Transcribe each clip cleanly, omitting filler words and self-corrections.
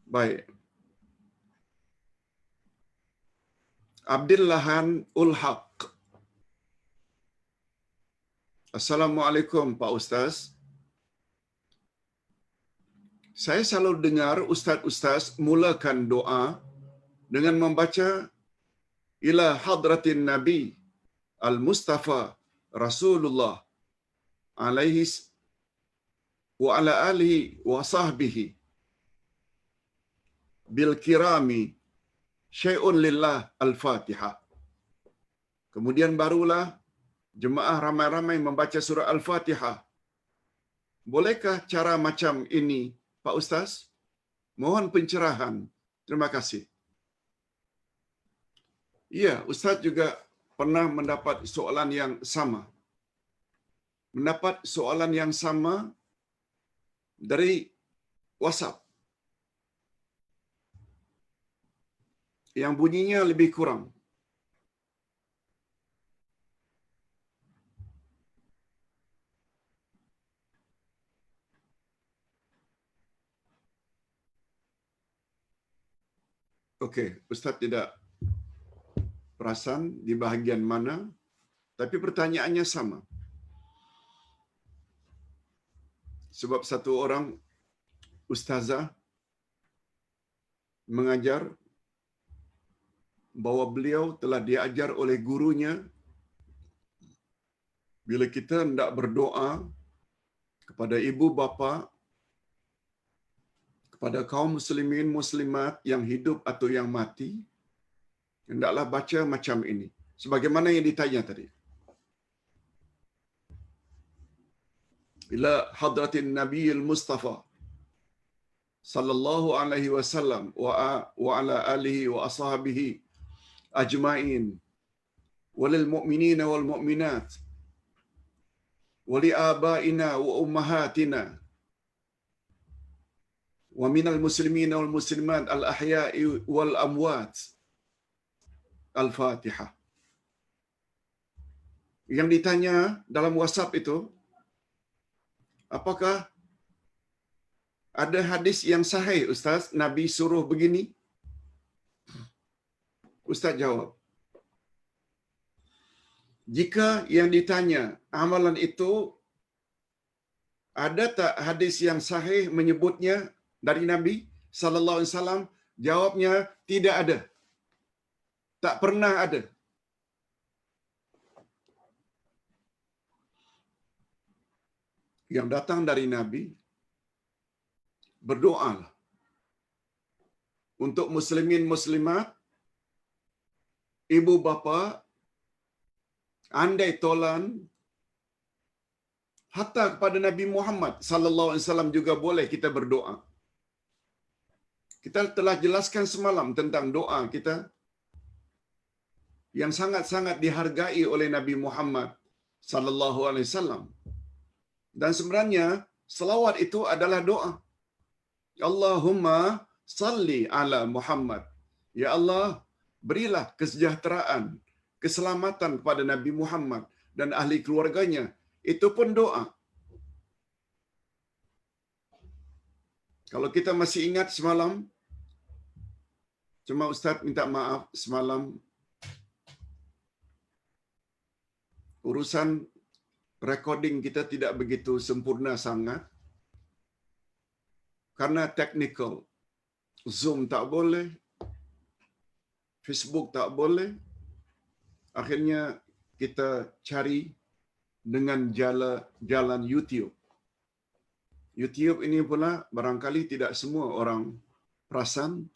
Baik. Abdillahan ul Haq. Assalamualaikum Pak Ustaz. Saya selalu dengar ustaz-ustaz mulakan doa dengan membaca ila hadratin Nabi al-Mustafa Rasulullah alaihi wa ala alihi wa sahbihi bil kirami syai'un lillah al-Fatihah. Kemudian barulah jemaah ramai-ramai membaca surah Al-Fatihah. Bolehkah cara macam ini, Pak Ustaz? Mohon pencerahan. Terima kasih. Ya, Ustaz juga pernah mendapat soalan yang sama. Mendapat soalan yang sama dari WhatsApp. Yang bunyinya lebih kurang. Okey, Ustaz tidak perasan di bahagian mana, tapi pertanyaannya sama. Sebab satu orang ustazah mengajar bahawa beliau telah diajar oleh gurunya bila kita hendak berdoa kepada ibu bapa, kepada kaum muslimin muslimat yang hidup atau yang mati, hendaklah baca macam ini. Sebagaimana yang ditanya tadi. Ila hadratin Nabiyil Mustafa sallallahu alaihi wasallam wa ala alihi wa ashabihi ajma'in walil mu'minina wal mu'minat wali abaina wa ummahatina wa minal muslimina wal muslimat al ahya'i wal amwat. Al-Fatihah. Yang ditanya dalam WhatsApp itu, apakah ada hadis yang sahih Ustaz, Nabi suruh begini? Ustaz jawab, jika yang ditanya amalan itu ada tak hadis yang sahih menyebutnya dari Nabi sallallahu alaihi wasallam? Jawabnya tidak ada. Tak pernah ada. Yang datang dari Nabi, berdoalah untuk muslimin muslimat, ibu bapa, andai tolan, hatta kepada Nabi Muhammad sallallahu alaihi wasallam juga boleh kita berdoa. Kita telah jelaskan semalam tentang doa kita yang sangat-sangat dihargai oleh Nabi Muhammad sallallahu alaihi wasallam. Dan sebenarnya selawat itu adalah doa. Allahumma salli ala Muhammad. Ya Allah, berilah kesejahteraan, keselamatan kepada Nabi Muhammad dan ahli keluarganya. Itu pun doa. Kalau kita masih ingat semalam, cuma Ustaz minta maaf semalam urusan recording kita tidak begitu sempurna sangat karena teknikal. Zoom tak boleh, Facebook tak boleh. Akhirnya kita cari dengan jalan YouTube. YouTube ini pula barangkali tidak semua orang perasan,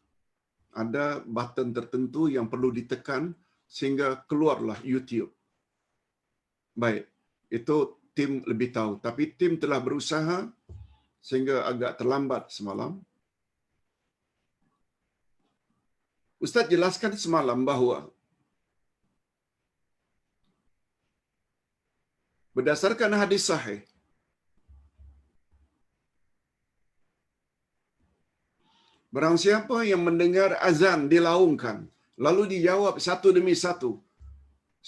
ada button tertentu yang perlu ditekan sehingga keluarlah YouTube. Baik, itu tim lebih tahu. Tapi tim telah berusaha sehingga agak terlambat semalam. Ustaz jelaskan semalam bahawa berdasarkan hadis sahih, barang siapa yang mendengar azan dilaungkan, lalu dijawab satu demi satu,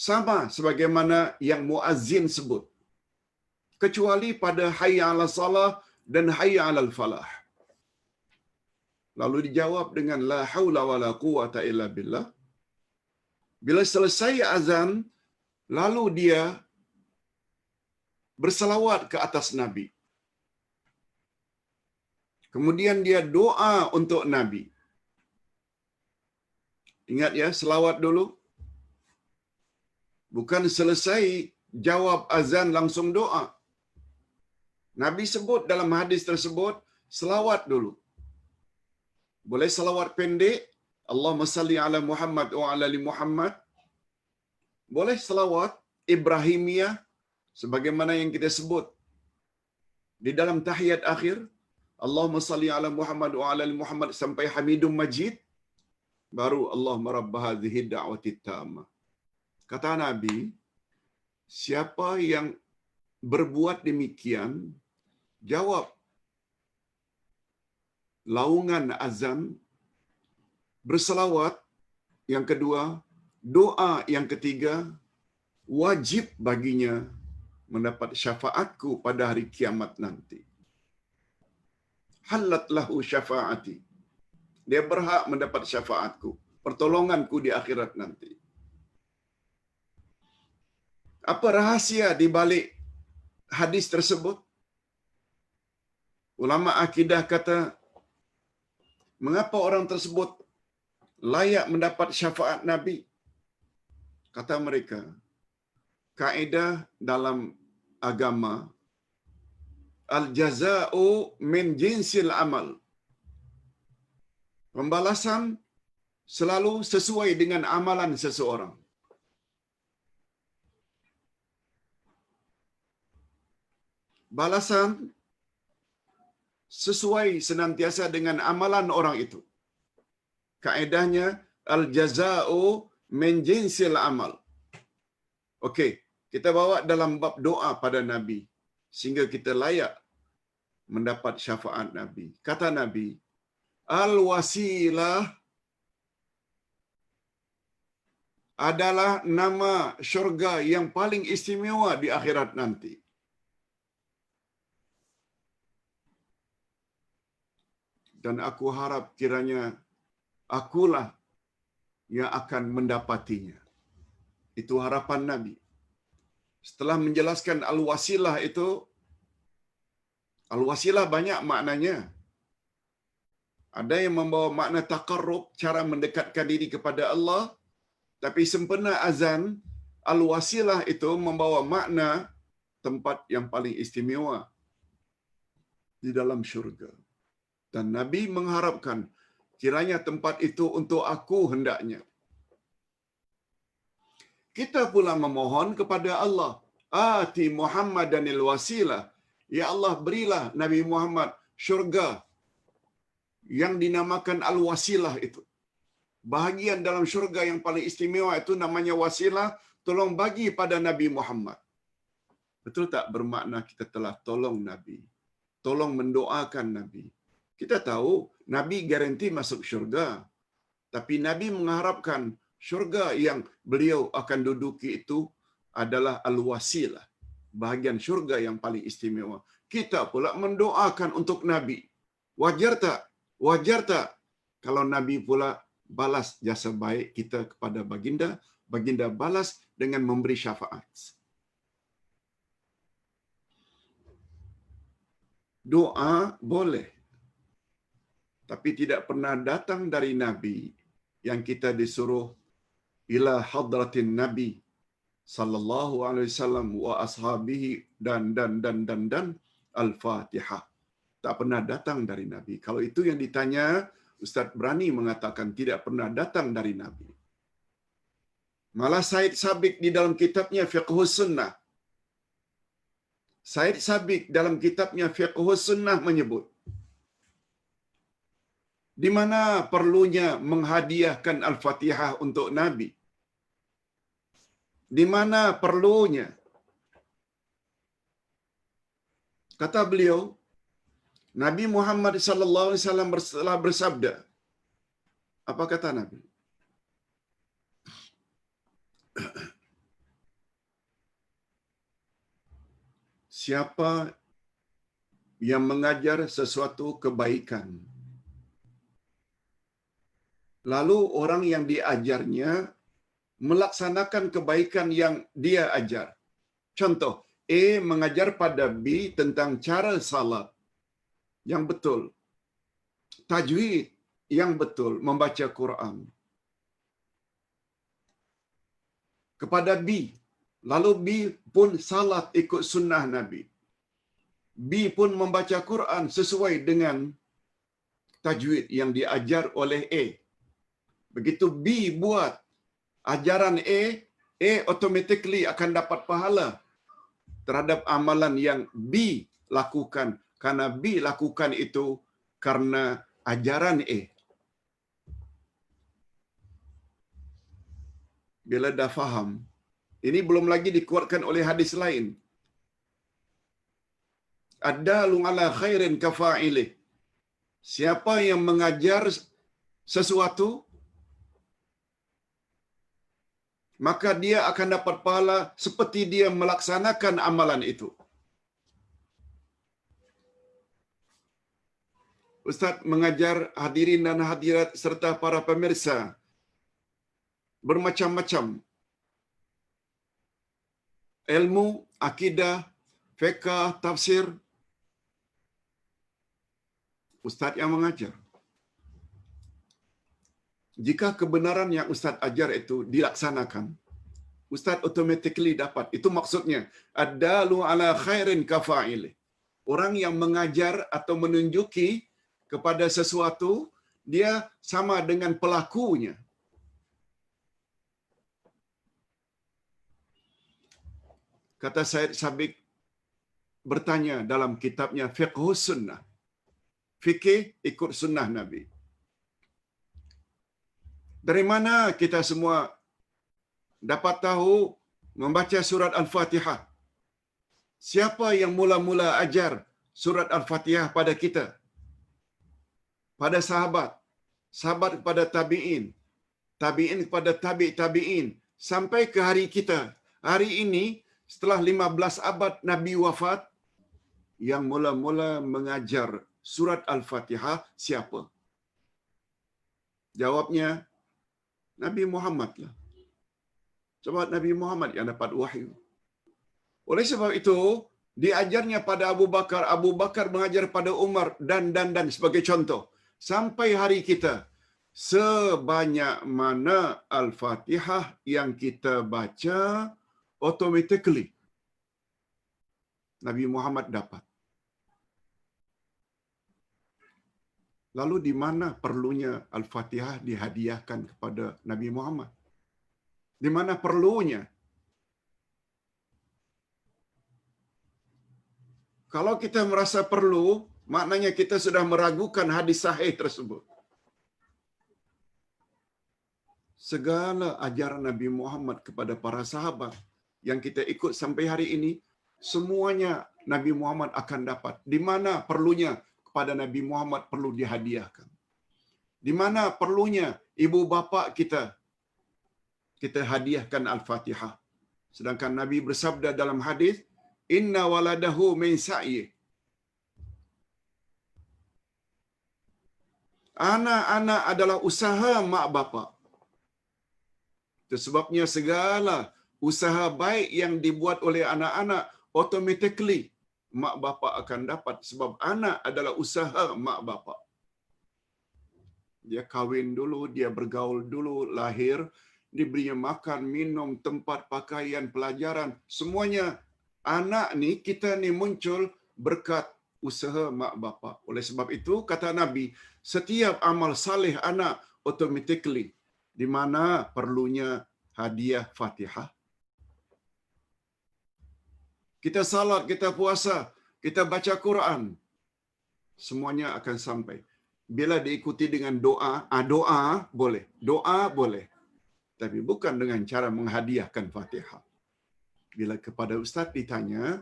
sama sebagaimana yang muazzin sebut, kecuali pada hayya 'alas salah dan hayya 'alal falah. Lalu dijawab dengan la haula wala quwata illa billah. Bila selesai azan, lalu dia berselawat ke atas Nabi. Kemudian dia doa untuk Nabi. Ingat ya, selawat dulu. Bukan selesai jawab azan langsung doa. Nabi sebut dalam hadis tersebut, selawat dulu. Boleh selawat pendek, Allahumma salli ala Muhammad wa ala ali Muhammad. Boleh selawat Ibrahimiyah, sebagaimana yang kita sebut di dalam tahiyat akhir, Allahumma salli ala Muhammad wa ala ali Muhammad sampai Hamidum Majid, baru Allahumma rabb hadhihi da'wati tammah. Kata Nabi, siapa yang berbuat demikian, jawab laungan azan, berselawat yang kedua, doa yang ketiga, wajib baginya mendapat syafaatku pada hari kiamat nanti. Halat lahu syafaati. Dia berhak mendapat syafaatku, pertolonganku di akhirat nanti. Apa rahasia di balik hadis tersebut? Ulama akidah kata, mengapa orang tersebut layak mendapat syafaat Nabi? Kata mereka, kaedah dalam agama, al-jaza'u min jinsil amal. Pembalasan selalu sesuai dengan amalan seseorang. Balasan sesuai senantiasa dengan amalan orang itu. Kaedahnya al-jaza'u min jinsil amal. Okey, kita bawa dalam bab doa pada Nabi sehingga kita layak mendapat syafaat Nabi. Kata Nabi, al-wasilah adalah nama syurga yang paling istimewa di akhirat nanti. Dan aku harap kiranya akulah yang akan mendapatinya. Itu harapan Nabi. Setelah menjelaskan al-wasilah itu, al-wasilah banyak maknanya. Ada yang membawa makna taqarrub, cara mendekatkan diri kepada Allah. Tapi sempena azan, al-wasilah itu membawa makna tempat yang paling istimewa di dalam syurga. Dan Nabi mengharapkan kiranya tempat itu untuk aku hendaknya. Kita pula memohon kepada Allah, ati Muhammadanil wasilah. Ya Allah, berilah Nabi Muhammad syurga yang dinamakan al-wasilah itu. Bahagian dalam syurga yang paling istimewa itu namanya wasilah, tolong bagi pada Nabi Muhammad. Betul tak bermakna kita telah tolong Nabi? Tolong mendoakan Nabi. Kita tahu Nabi garanti masuk syurga. Tapi Nabi mengharapkan syurga yang beliau akan duduki itu adalah al-wasilah. Bahagian syurga yang paling istimewa. Kita pula mendoakan untuk Nabi. Wajar tak? Wajar tak? Kalau Nabi pula balas jasa baik kita kepada baginda, baginda balas dengan memberi syafaat. Doa boleh. Tapi tidak pernah datang dari Nabi yang kita disuruh ila hadratin Nabi sallallahu alaihi wasallam wa ashabihi dan al-Fatihah. Tak pernah datang dari Nabi. Kalau itu yang ditanya, Ustaz berani mengatakan tidak pernah datang dari Nabi. Malah Said Sabiq di dalam kitabnya Fiqhus Sunnah. Said Sabiq dalam kitabnya Fiqhus Sunnah menyebut, di mana perlunya menghadiahkan Al-Fatihah untuk Nabi? Di mana perlunya? Kata beliau, Nabi Muhammad sallallahu alaihi wasallam telah bersabda. Apa kata Nabi? Siapa yang mengajar sesuatu kebaikan lalu orang yang diajarnya melaksanakan kebaikan yang dia ajar. Contoh, A mengajar pada B tentang cara salat yang betul, tajwid yang betul, membaca Quran kepada B. Lalu B pun salat ikut sunnah Nabi. B pun membaca Quran sesuai dengan tajwid yang diajar oleh A. Begitu B buat ajaran A automatically akan dapat pahala terhadap amalan yang B lakukan, karena B lakukan itu karena ajaran A. Bila dah faham, ini belum lagi dikuatkan oleh hadis lain. Ad-dalu ala khairin kafa'ilih. Siapa yang mengajar sesuatu, maka dia akan dapat pahala seperti dia melaksanakan amalan itu. Ustaz mengajar hadirin dan hadirat serta para pemirsa bermacam-macam ilmu, akidah, fiqh, tafsir. Ustaz yang mengajar. Jika kebenaran yang Ustaz ajar itu dilaksanakan, Ustaz automatically dapat. Itu maksudnya, ad-dalu ala khairin kafa'ilih. Orang yang mengajar atau menunjuki kepada sesuatu, dia sama dengan pelakunya. Kata Syed Sabiq bertanya dalam kitabnya Fiqhus Sunnah. Fikih ikut sunnah Nabi. Dari mana kita semua dapat tahu membaca surat Al-Fatihah? Siapa yang mula-mula ajar surat Al-Fatihah pada kita? Pada sahabat. Sahabat kepada tabi'in. Tabi'in kepada tabi'in. Sampai ke hari kita. Hari ini, setelah 15 abad Nabi wafat, yang mula-mula mengajar surat Al-Fatihah siapa? Jawabnya, Nabi Muhammad lah. Sebab Nabi Muhammad yang dapat wahyu. Oleh sebab itu, diajarnya pada Abu Bakar, Abu Bakar mengajar pada Umar, dan sebagai contoh. Sampai hari kita, sebanyak mana Al-Fatihah yang kita baca, automatically Nabi Muhammad dapat. Lalu di mana perlunya Al-Fatihah dihadiahkan kepada Nabi Muhammad? Di mana perlunya? Kalau kita merasa perlu, maknanya kita sudah meragukan hadis sahih tersebut. Segala ajaran Nabi Muhammad kepada para sahabat yang kita ikut sampai hari ini, semuanya Nabi Muhammad akan dapat. Di mana perlunya kepada Nabi Muhammad perlu dihadiahkan? Di mana perlunya ibu bapa kita hadiahkan Al-Fatihah? Sedangkan Nabi bersabda dalam hadis, inna waladahu min sa'yi. Anak-anak adalah usaha mak bapa. Itu sebabnya segala usaha baik yang dibuat oleh anak-anak, automatically mak bapa akan dapat, sebab anak adalah usaha mak bapa. Dia kahwin dulu, dia bergaul dulu, lahir, diberinya makan, minum, tempat pakaian, pelajaran, semuanya anak ni, kita ni muncul berkat usaha mak bapa. Oleh sebab itu kata Nabi, setiap amal saleh anak automatically di mana perlunya hadiah Fatihah. Kita salat, kita puasa, kita baca Quran, semuanya akan sampai. Bila diikuti dengan doa, doa boleh. Tapi bukan dengan cara menghadiahkan Fatihah. Bila kepada ustaz ditanya,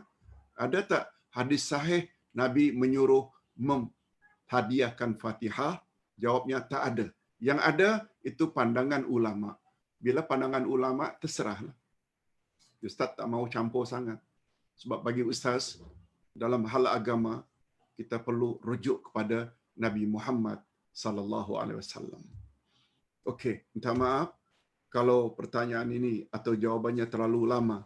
ada tak hadis sahih Nabi menyuruh menghadiahkan Fatihah? Jawabnya tak ada. Yang ada itu pandangan ulama. Bila pandangan ulama, terserahlah. Ustaz tak mau campur sangat. Sebab bagi ustaz, dalam hal agama, kita perlu rujuk kepada Nabi Muhammad sallallahu alaihi wasallam. Okey, minta maaf kalau pertanyaan ini atau jawabannya terlalu lama.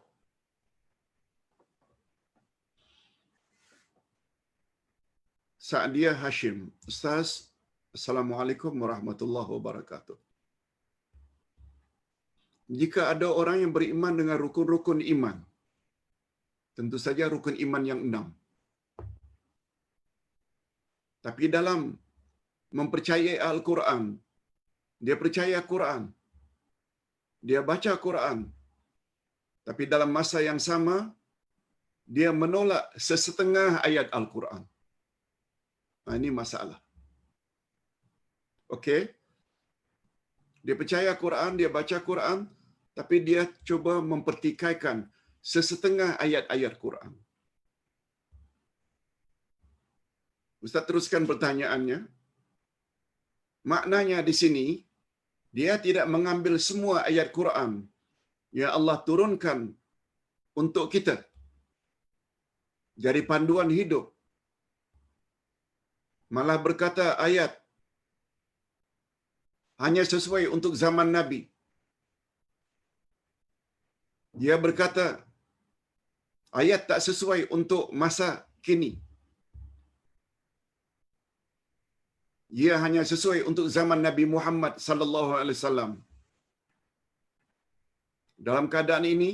Sa'diyah Hashim. Ustaz, Assalamualaikum warahmatullahi wabarakatuh. Jika ada orang yang beriman dengan rukun-rukun iman, tentu saja rukun iman yang 6. Tapi dalam mempercayai Al-Quran, dia percaya Quran, dia baca Quran, tapi dalam masa yang sama, dia menolak sesetengah ayat Al-Quran. Ini masalah. Okey? Dia percaya Quran, dia baca Quran, tapi dia cuba mempertikaikan sesetengah ayat-ayat Quran. Ustaz teruskan pertanyaannya. Maknanya di sini, dia tidak mengambil semua ayat Quran yang Allah turunkan untuk kita jadi panduan hidup. Malah berkata ayat hanya sesuai untuk zaman Nabi. Dia berkata ayat tak sesuai untuk masa kini. Ia hanya sesuai untuk zaman Nabi Muhammad sallallahu alaihi wasallam. Dalam keadaan ini,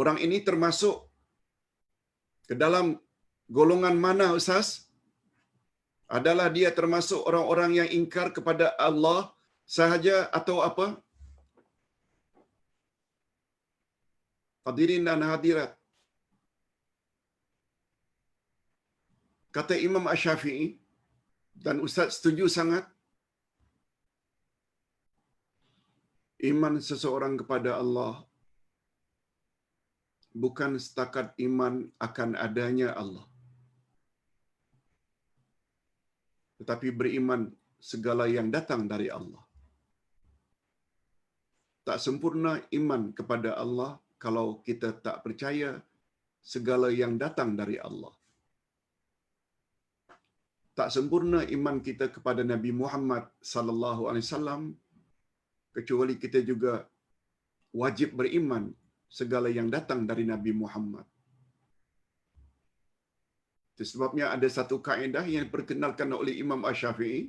orang ini termasuk ke dalam golongan mana, Ustaz? Adalah dia termasuk orang-orang yang ingkar kepada Allah sahaja atau apa? Hadirin dan hadirat. Kata Imam Asy-Syafi'i, dan Ustaz setuju sangat, iman seseorang kepada Allah bukan setakat iman akan adanya Allah, tetapi beriman segala yang datang dari Allah. Tak sempurna iman kepada Allah kalau kita tak percaya segala yang datang dari Allah. Tak sempurna iman kita kepada Nabi Muhammad sallallahu alaihi wasallam kecuali kita juga wajib beriman segala yang datang dari Nabi Muhammad. Itu sebabnya ada satu kaedah yang diperkenalkan oleh Imam Asy-Syafi'i.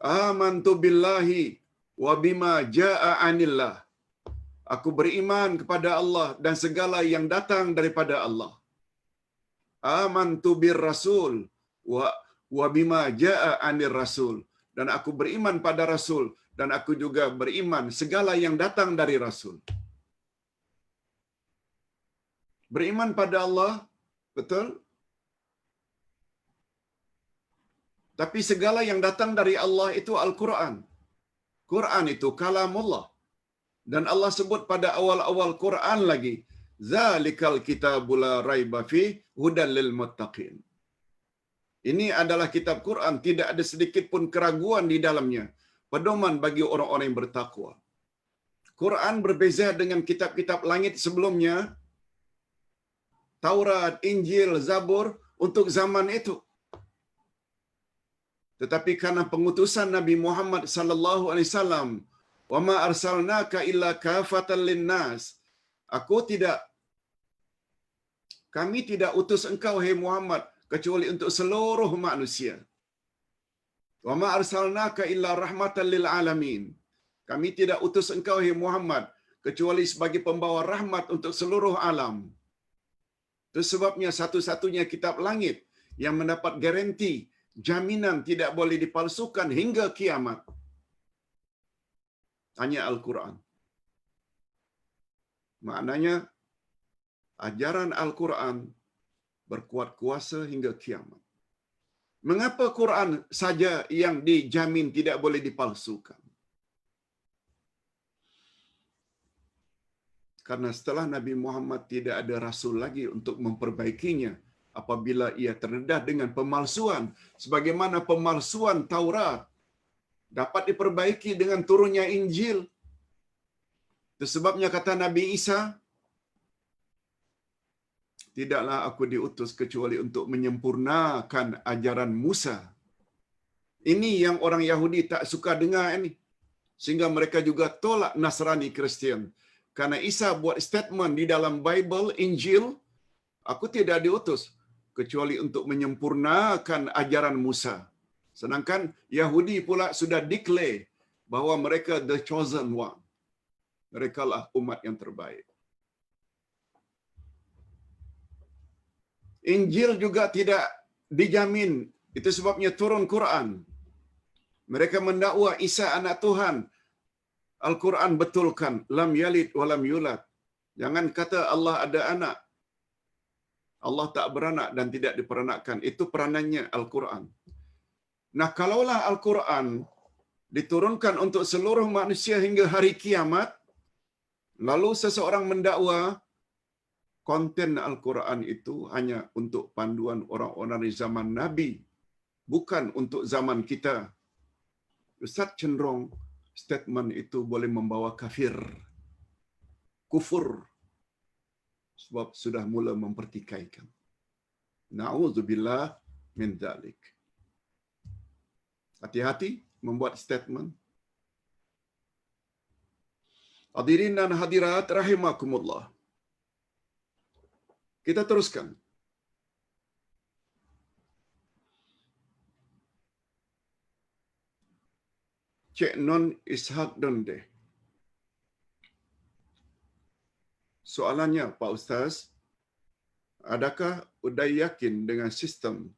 Amantu billahi wa bima jaa anillah. Aku beriman kepada Allah dan segala yang datang daripada Allah. Amantu bir rasul wa bima jaa anir rasul. Dan aku beriman pada Rasul dan aku juga beriman segala yang datang dari Rasul. Beriman pada Allah, betul? Tapi segala yang datang dari Allah itu Al-Quran. Quran itu kalamullah. Dan Allah sebut pada awal-awal Quran lagi, Zalikal kitabul la raiba fi hudal lil muttaqin. Ini adalah kitab Quran, tidak ada sedikit pun keraguan di dalamnya. Pedoman bagi orang-orang yang bertakwa. Quran berbeza dengan kitab-kitab langit sebelumnya. Taurat, Injil, Zabur untuk zaman itu. Tetapi karena pengutusan Nabi Muhammad sallallahu alaihi wasallam, "Wa ma arsalnaka illa kafatan linnas." Kami tidak utus engkau hai Muhammad kecuali untuk seluruh manusia. "Wa ma arsalnaka illa rahmatan lil alamin." Kami tidak utus engkau hai Muhammad kecuali sebagai pembawa rahmat untuk seluruh alam. Itu sebabnya satu-satunya kitab langit yang mendapat garanti, jaminan tidak boleh dipalsukan hingga kiamat, hanya Al-Quran. Maknanya, ajaran Al-Quran berkuat kuasa hingga kiamat. Mengapa Quran saja yang dijamin tidak boleh dipalsukan? Karena setelah Nabi Muhammad tidak ada Rasul lagi untuk memperbaikinya apabila ia terdedah dengan pemalsuan. Sebagaimana pemalsuan Taurat dapat diperbaiki dengan turunnya Injil. Itu sebabnya kata Nabi Isa, tidaklah aku diutus kecuali untuk menyempurnakan ajaran Musa. Ini yang orang Yahudi tak suka dengar ini. Sehingga mereka juga tolak Nasrani Kristian. Karena Isa buat statement di dalam Bible, Injil, aku tidak diutus kecuali untuk menyempurnakan ajaran Musa. Sedangkan Yahudi pula sudah declare bahwa mereka the chosen one. Mereka lah umat yang terbaik. Injil juga tidak dijamin. Itu sebabnya turun Quran. Mereka mendakwa Isa anak Tuhan. Al-Quran betulkan, lam yalid wa lam yulad. Jangan kata Allah ada anak. Allah tak beranak dan tidak diperanakkan. Itu peranannya Al-Quran. Nah, kalaulah Al-Quran diturunkan untuk seluruh manusia hingga hari kiamat, lalu seseorang mendakwa konten Al-Quran itu hanya untuk panduan orang-orang di zaman Nabi, bukan untuk zaman kita. Ustaz cenderung statement itu boleh membawa kufur, sebab sudah mula mempertikaikan. Na'udzubillah min dzalik. Hati-hati membuat statement. Hadirin dan hadirat rahimakumullah. Kita teruskan. Cik Non Ishak Donde. Soalannya, Pak Ustaz, adakah udah yakin dengan sistem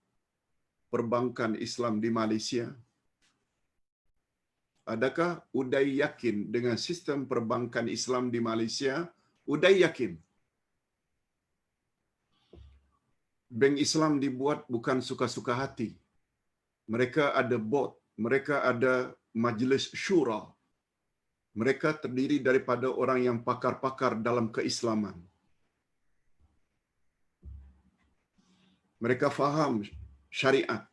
perbankan Islam di Malaysia? Adakah udah yakin dengan sistem perbankan Islam di Malaysia? Udah yakin. Bank Islam dibuat bukan suka-suka hati. Mereka ada board, mereka ada majlis syura. Mereka terdiri daripada orang yang pakar-pakar dalam keislaman. Mereka faham syariat.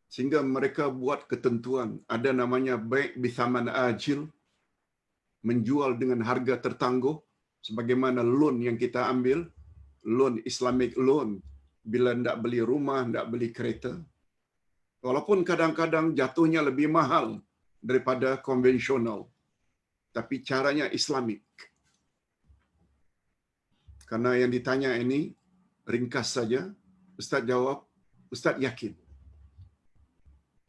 Sehingga mereka buat ketentuan. Ada namanya bai' bithaman ajil, menjual dengan harga tertangguh, sebagaimana loan yang kita ambil, loan Islamic loan, bila hendak beli rumah, hendak beli kereta. Walaupun kadang-kadang jatuhnya lebih mahal daripada konvensional, tapi caranya Islamik. Karena yang ditanya ini ringkas saja, Ustaz jawab, Ustaz yakin.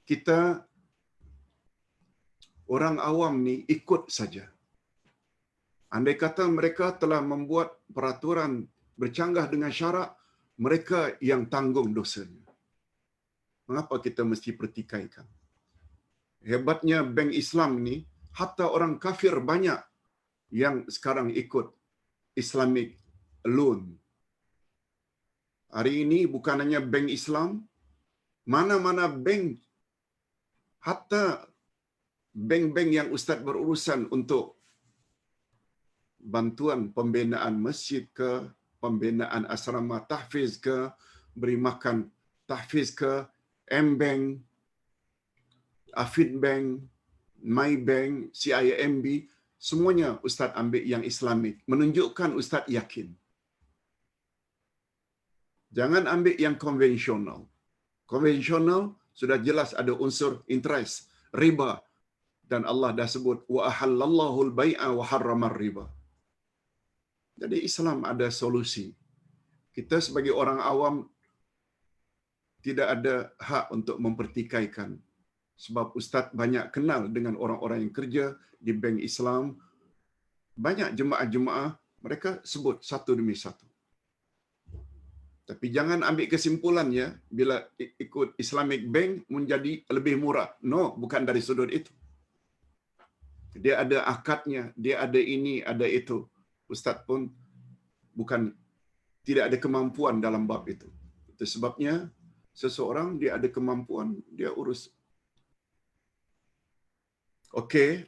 Kita orang awam ni ikut saja. Andai kata mereka telah membuat peraturan bercanggah dengan syarak, mereka yang tanggung dosanya. Mengapa kita mesti pertikaikan? Hebatnya bank Islam ni, hatta orang kafir banyak yang sekarang ikut Islamic loan. Hari ini bukan hanya bank Islam, mana-mana bank, hatta bank-bank yang Ustaz berurusan untuk bantuan pembinaan masjid ke, pembinaan asrama tahfiz ke, beri makan tahfiz ke, M-Bank, Afid Bank, My Bank, CIMB, semuanya Ustaz ambil yang Islamik. Menunjukkan Ustaz yakin. Jangan ambil yang konvensional. Konvensional sudah jelas ada unsur interest, riba. Dan Allah dah sebut, wa ahallallahu al-bai'a wa harramar riba. Jadi Islam ada solusi. Kita sebagai orang awam tidak ada hak untuk mempertikaikan. Sebab Ustaz banyak kenal dengan orang-orang yang kerja di bank Islam. Banyak jemaah-jemaah, mereka sebut satu demi satu. Tapi jangan ambil kesimpulannya bila ikut Islamic Bank menjadi lebih murah. No, bukan dari sudut itu. Dia ada akadnya, dia ada ini, ada itu. Ustaz pun bukan tidak ada kemampuan dalam bab itu. Itu sebabnya seseorang dia ada kemampuan, dia urus. Okey.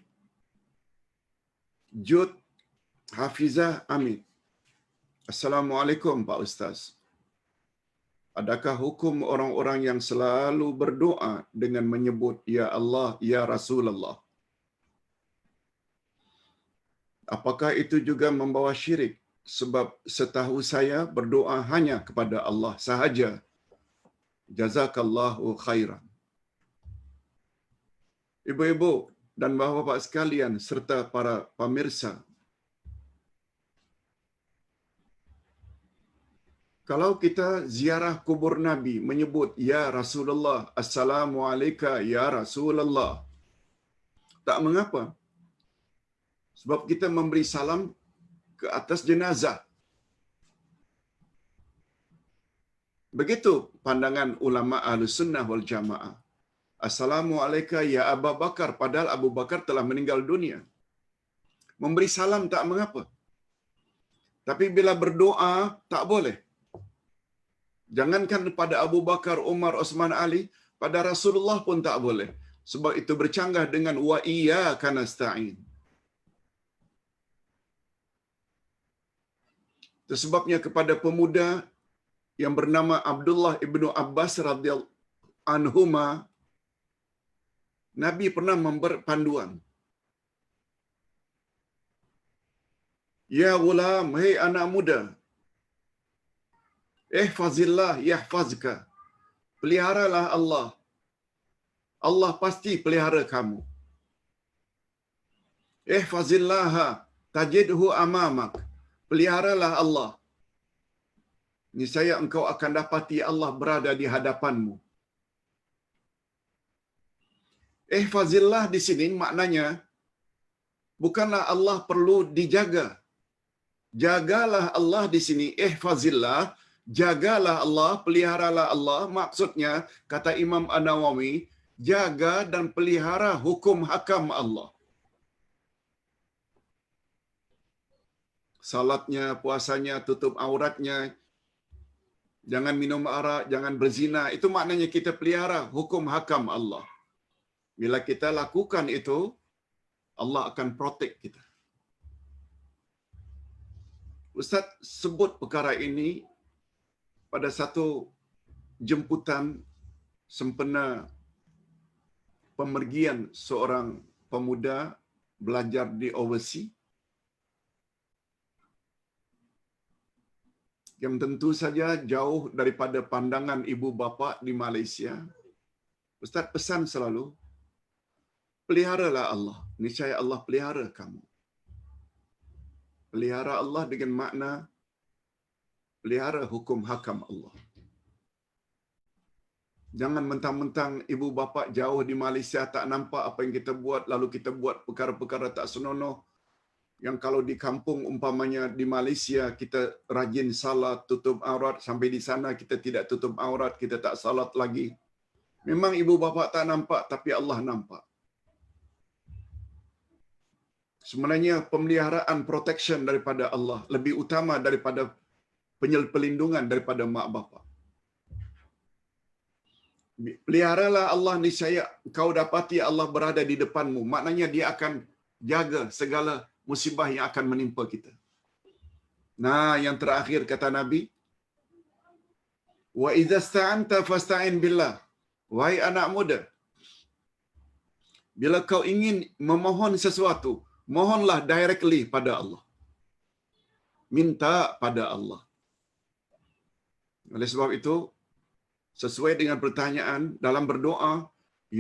Jud Hafizah Amin. Assalamualaikum Pak Ustaz. Adakah hukum orang-orang yang selalu berdoa dengan menyebut Ya Allah, Ya Rasulullah? Apakah itu juga membawa syirik? Sebab setahu saya berdoa hanya kepada Allah sahaja. Jazakallahu khairan. Ibu-ibu dan bapak-bapak sekalian serta para pemirsa, kalau kita ziarah kubur Nabi menyebut ya Rasulullah, assalamu alayka ya Rasulullah, tak mengapa. Sebab kita memberi salam ke atas jenazah. Begitu pandangan ulama Ahlus Sunnah wal Jamaah. Assalamu alayka ya Abu Bakar, padahal Abu Bakar telah meninggal dunia. Memberi salam tak mengapa. Tapi bila berdoa tak boleh. Jangankan pada Abu Bakar, Umar, Osman, Ali, pada Rasulullah pun tak boleh. Sebab itu bercanggah dengan wa iyyaka nasta'in. Itu sebabnya kepada pemuda yang bernama Abdullah ibnu Abbas radhiyallahu anhuma, Nabi pernah memberi panduan. Ya ghulam, hei anak muda, ihfazillah yahfazka. Peliharalah Allah. Allah pasti pelihara kamu. Ihfazillaha tajidhu amamak. Peliharalah Allah. Niscaya engkau akan dapati Allah berada di hadapanmu. Ihfazillah di sini maknanya bukanlah Allah perlu dijaga. Jagalah Allah di sini. Ihfazillah, jagalah Allah, peliharalah Allah. Maksudnya, kata Imam An-Nawawi, jaga dan pelihara hukum hakam Allah. Salatnya, puasanya, tutup auratnya, jangan minum arak, jangan berzina. Itu maknanya kita pelihara hukum hakam Allah. Bila kita lakukan itu, Allah akan protect kita. Ustaz sebut perkara ini pada satu jemputan sempena pemergian seorang pemuda belajar di overseas yang tentu saja jauh daripada pandangan ibu bapa di Malaysia. Ustaz pesan selalu, peliharalah Allah. Niscaya Allah pelihara kamu. Pelihara Allah dengan makna pelihara hukum hakam Allah. Jangan mentang-mentang ibu bapa jauh di Malaysia tak nampak apa yang kita buat, lalu kita buat perkara-perkara tak senonoh. Yang kalau di kampung umpamanya di Malaysia kita rajin salat, tutup aurat, sampai di sana kita tidak tutup aurat, kita tak salat lagi. Memang ibu bapa tak nampak, tapi Allah nampak. Sebenarnya pemeliharaan protection daripada Allah lebih utama daripada pelindungan daripada mak bapa. Peliharalah Allah, niscaya kau dapati Allah berada di depanmu. Maknanya dia akan jaga segala musibah yang akan menimpa kita. Nah, yang terakhir kata Nabi, wa idza sta'anta fasta'in billah. Wahai anak muda, bila kau ingin memohon sesuatu, mohonlah directly pada Allah. Minta pada Allah. Oleh sebab itu, sesuai dengan pertanyaan dalam berdoa,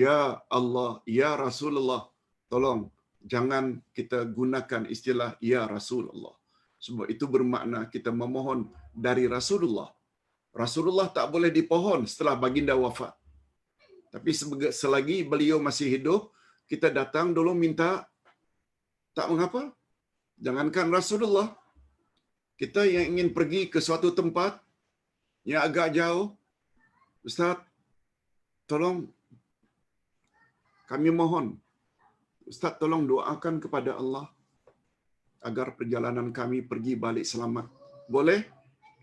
ya Allah, ya Rasulullah, tolong jangan kita gunakan istilah ya Rasulullah. Sebab itu bermakna kita memohon dari Rasulullah. Rasulullah tak boleh dipohon setelah baginda wafat. Tapi selagi beliau masih hidup, kita datang dulu minta, tak mengapa. Jangankan Rasulullah, kita yang ingin pergi ke suatu tempat yang agak jauh, Ustaz, tolong kami mohon, Ustaz tolong doakan kepada Allah agar perjalanan kami pergi balik selamat. Boleh?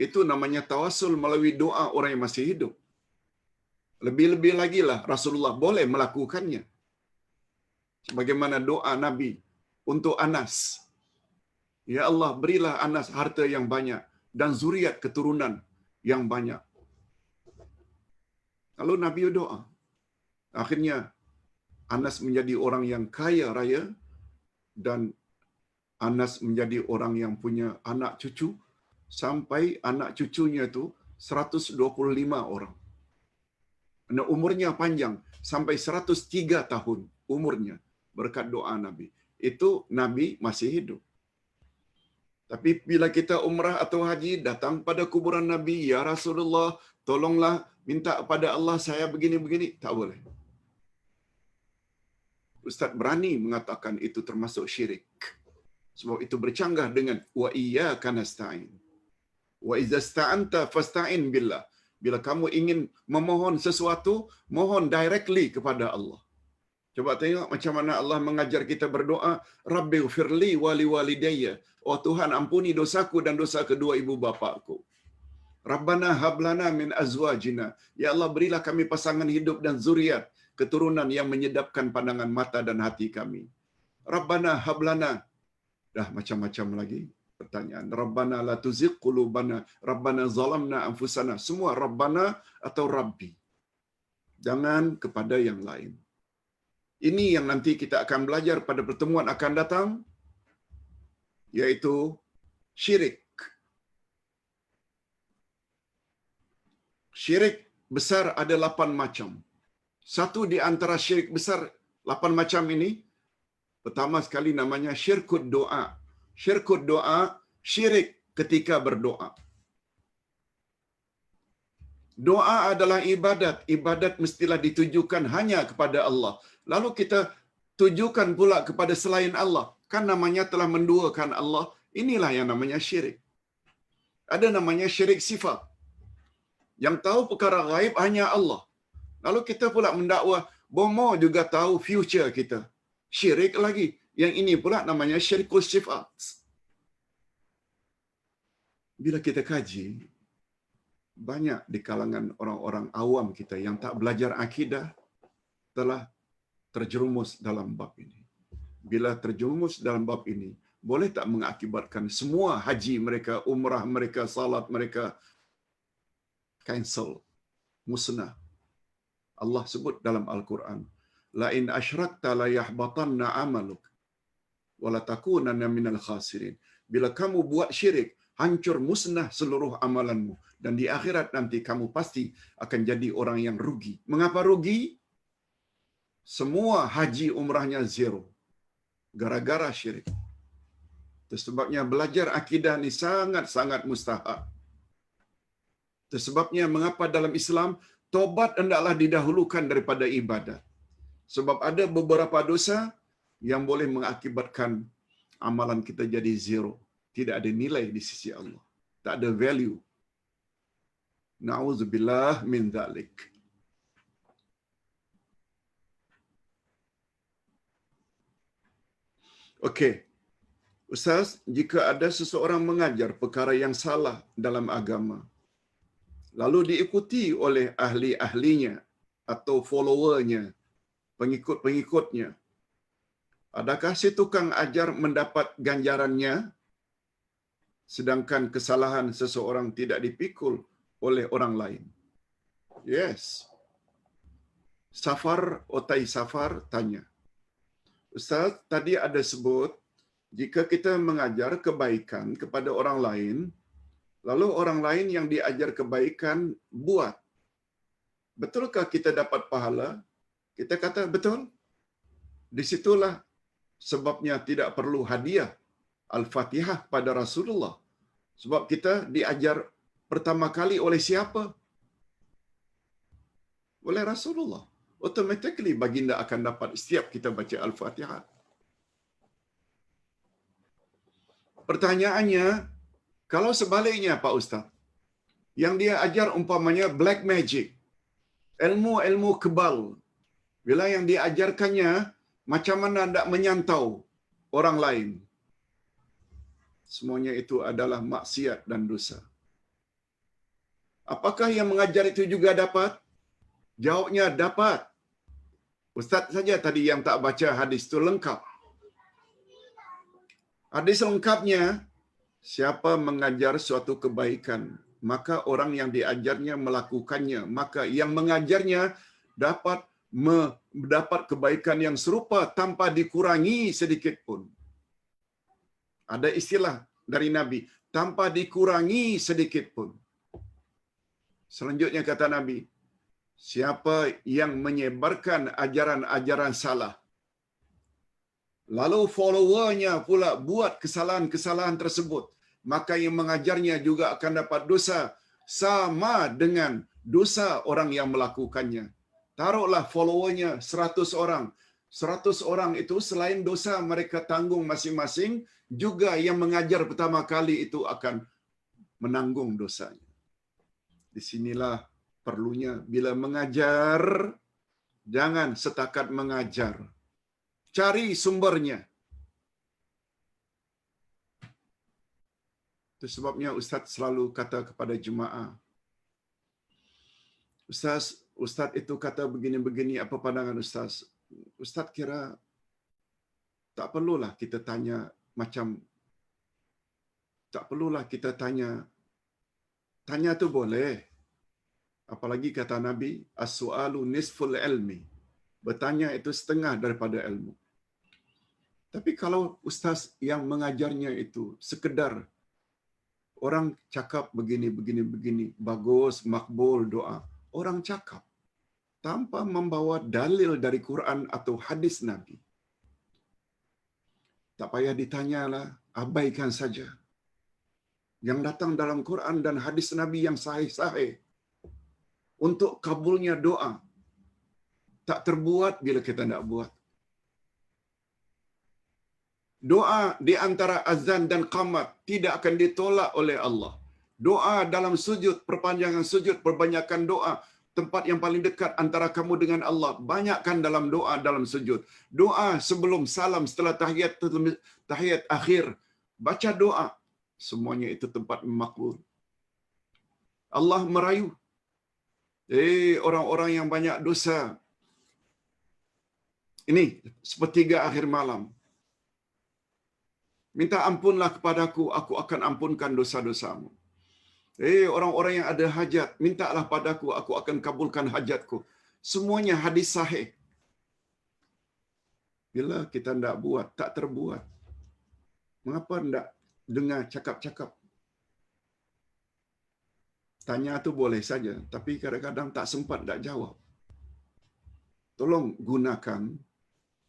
Itu namanya tawasul melalui doa orang yang masih hidup. Lebih-lebih lagi lah Rasulullah boleh melakukannya. Sebagaimana doa Nabi untuk Anas. Ya Allah, berilah Anas harta yang banyak dan zuriat keturunan yang banyak. Lalu Nabi doa. Akhirnya Anas menjadi orang yang kaya raya dan Anas menjadi orang yang punya anak cucu sampai anak cucunya itu 125 orang. Nah, umurnya panjang sampai 103 tahun umurnya berkat doa Nabi. Itu Nabi masih hidup. Tapi bila kita umrah atau haji datang pada kuburan Nabi, ya Rasulullah, tolonglah minta pada Allah saya begini-begini, tak boleh. Ustaz berani mengatakan itu termasuk syirik. Sebab itu bercanggah dengan wa iyyaka nasta'in. Wa idza sta'anta fasta'in billah. Bila kamu ingin memohon sesuatu, mohon directly kepada Allah. Coba tengok macam mana Allah mengajar kita berdoa, Rabbighfirli wa liwalidayya. Oh Tuhan, ampuni dosaku dan dosa kedua ibu bapakku. Rabbana hablana min azwajina. Ya Allah, berilah kami pasangan hidup dan zuriat, keturunan yang menyedapkan pandangan mata dan hati kami. Rabbana hablana. Dah macam-macam lagi pertanyaan. Rabbana la tuzigh qulubana, Rabbana zalamna anfusana. Semua Rabbana atau Rabbi. Jangan kepada yang lain. Ini yang nanti kita akan belajar pada pertemuan akan datang, yaitu syirik. Syirik besar ada 8 macam. Satu di antara syirik besar 8 macam ini, pertama sekali namanya syirkut doa. Syirkut doa, syirik ketika berdoa. Doa adalah ibadat. Ibadat mestilah ditujukan hanya kepada Allah. Lalu kita tujukan pula kepada selain Allah. Kan namanya telah menduakan Allah. Inilah yang namanya syirik. Ada namanya syirik sifat. Yang tahu perkara gaib hanya Allah. Lalu kita pula mendakwa, Bomo juga tahu future kita. Syirik lagi. Yang ini pula namanya syirkus sifat. Bila kita kaji, banyak di kalangan orang-orang awam kita yang tak belajar akidah telah terjerumus dalam bab ini. Bila terjerumus dalam bab ini, boleh tak mengakibatkan semua haji mereka, umrah mereka, salat mereka cancel, musnah. Allah sebut dalam Al-Quran, la in asyrakta la yahbatanna amaluk wa la takunanna minal khasirin. Bila kamu buat syirik, hancur musnah seluruh amalanmu dan di akhirat nanti kamu pasti akan jadi orang yang rugi. Mengapa rugi? Semua haji umrahnya zero gara-gara syirik. Itu sebabnya belajar akidah ni sangat-sangat mustahab. Itu sebabnya mengapa dalam Islam tobat hendaklah didahulukan daripada ibadat. Sebab ada beberapa dosa yang boleh mengakibatkan amalan kita jadi zero. Tidak ada nilai di sisi Allah. Tak ada value. Na'udzubillah min dzalik. Okey. Ustaz, jika ada seseorang mengajar perkara yang salah dalam agama, lalu diikuti oleh ahli-ahlinya atau followernya, pengikut-pengikutnya, adakah si tukang ajar mendapat ganjarannya sedangkan kesalahan seseorang tidak dipikul oleh orang lain? Yes. Safar, Otai Safar tanya, Ustaz, tadi ada sebut, jika kita mengajar kebaikan kepada orang lain, lalu orang lain yang diajar kebaikan buat, betulkah kita dapat pahala? Kita kata betul. Di situlah sebabnya tidak perlu hadiah Al-Fatihah pada Rasulullah. Sebab kita diajar pertama kali oleh siapa? Oleh Rasulullah. Automatically baginda akan dapat setiap kita baca Al-Fatihah. Pertanyaannya, kalau sebaliknya Pak Ustaz, yang dia ajar umpamanya black magic, ilmu-ilmu kebal, bila yang diajarkannya macam mana hendak menyantau orang lain, semuanya itu adalah maksiat dan dosa. Apakah yang mengajar itu juga dapat? Jawabnya dapat. Ustaz saja tadi yang tak baca hadis itu lengkap. Hadis lengkapnya, siapa mengajar suatu kebaikan, maka orang yang diajarnya melakukannya, maka yang mengajarnya dapat mendapat kebaikan yang serupa tanpa dikurangi sedikit pun. Ada istilah dari Nabi, tanpa dikurangi sedikit pun. Selanjutnya kata Nabi, siapa yang menyebarkan ajaran-ajaran salah, lalu followernya pula buat kesalahan-kesalahan tersebut, maka yang mengajarnya juga akan dapat dosa sama dengan dosa orang yang melakukannya. Taruhlah followernya 100 orang. 100 orang itu selain dosa mereka tanggung masing-masing, juga yang mengajar pertama kali itu akan menanggung dosanya. Di sinilah perlunya bila mengajar, jangan setakat mengajar. Cari sumbernya. Itu sebabnya Ustaz selalu kata kepada jemaah, Ustaz itu kata begini-begini, apa pandangan Ustaz? Ustaz kira tak perlulah kita tanya macam, tak perlulah kita tanya. Tanya tu boleh. Apalagi kata Nabi, as-su'alu nisful ilmi. Bertanya itu setengah daripada ilmu. Tapi kalau ustaz yang mengajarnya itu sekedar orang cakap begini, bagus, makbul doa. Orang cakap tanpa membawa dalil dari Quran atau hadis Nabi. Tak payah ditanyalah, abaikan saja. Yang datang dalam Quran dan hadis Nabi yang sahih-sahih untuk kabulnya doa tak terbuat bila kita nak buat. Doa di antara azan dan qamat tidak akan ditolak oleh Allah. Doa dalam sujud, perpanjangan sujud, perbanyakan doa, tempat yang paling dekat antara kamu dengan Allah, banyakkan dalam doa dalam sujud. Doa sebelum salam, setelah tahiyat akhir, baca doa. Semuanya itu tempat makbul. Allah merayu, orang-orang yang banyak dosa, ini sepertiga akhir malam, minta ampunlah kepadaku, aku akan ampunkan dosa-dosamu. Orang-orang yang ada hajat, mintalah padaku, aku akan kabulkan hajatku. Semuanya hadis sahih. Bila kita tidak buat, tak terbuat. Mengapa tidak dengar cakap-cakap? Tanya tu boleh saja, tapi kadang-kadang tak sempat, tak jawab. Tolong gunakan